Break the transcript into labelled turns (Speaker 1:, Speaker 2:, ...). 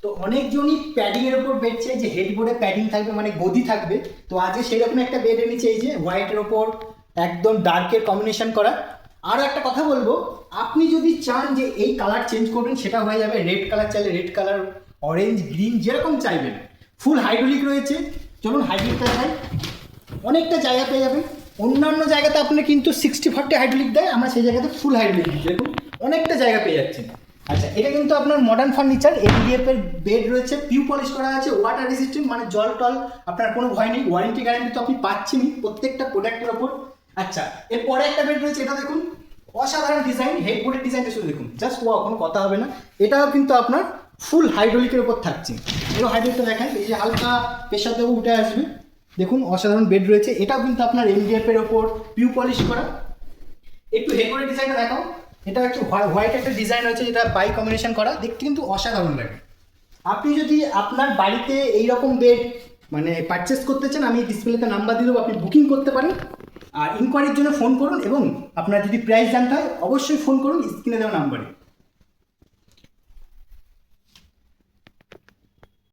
Speaker 1: তো অনেকজনই প্যাডিং এর উপর বেড চাই, যে হেডবোর্ডে প্যাডিং থাকবে মানে গদি থাকবে। তো আজকে সেরকম একটা বেড এনেছি, এই যে হোয়াইটের ওপর একদম ডার্কের কম্বিনেশন করা। আরও একটা কথা বলবো, আপনি যদি চান যে এই কালার চেঞ্জ করবেন সেটা হয়ে যাবে, রেড কালার চাইলে রেড কালার, অরেঞ্জ, গ্রিন, যেরকম চাইবেন। ফুল হাইড্রোলিক রয়েছে, চলুন হাইড্রোলিকটা দেখাই। অনেকটা জায়গা পেয়ে যাবেন। অন্যান্য জায়গাতে আপনার কিন্তু 60-40 হাইড্রোলিক দেয়, আমরা সেই জায়গাতে ফুল হাইড্রোলিক দিই, দেখুন অনেকটা জায়গা পেয়ে যাচ্ছেন। আচ্ছা, এটা কিন্তু আপনার মডার্ন ফার্নিচার, এমডিএফ এর বেড রয়েছে, পিউ পলিশ করা আছে, ওয়াটার রেজিস্ট্যান্ট, মানে জল টল আপনার কোনো ভয় নেই, ওয়ারেন্টি গ্যারান্টি তো আপনি পাচ্ছেনই প্রত্যেকটা প্রোডাক্টের ওপর। আচ্ছা, এরপরে একটা বেড রয়েছে, এটা দেখুন অসাধারণ ডিজাইন, হেডবোর্ডের ডিজাইনটা শুধু দেখুন, জাস্ট ওয়াও, কোনো কথা হবে না। এটাও কিন্তু আপনার ফুল হাইড্রোলিকের ওপর থাকছে। এরও হাইড্রোলিকটা দেখায়, এই যে হালকা প্রেশার দেবো উঠে আসবে, দেখুন অসাধারণ বেড রয়েছে। এটাও কিন্তু আপনার এমডিএফ এর ওপর পিউ পলিশ করা। একটু হেডবোর্ডের ডিজাইনটা দেখাও, এটা একটু হোয়াইট একটা ডিজাইন হয়েছে, যেটা বাই কম্বিনেশন করা, দেখতে কিন্তু অসাধারণ লাগে। আপনি যদি আপনার বাড়িতে এইরকম বেড মানে পারচেস করতে চান, আমি ডিসপ্লেতে নাম্বার দিয়ে দেবো, আপনি বুকিং করতে পারেন। আর ইনকোয়ারির জন্য ফোন করুন, এবং আপনার যদি প্রাইস জানতে হয় অবশ্যই ফোন করুন স্ক্রিনে দেওয়া নাম্বারে।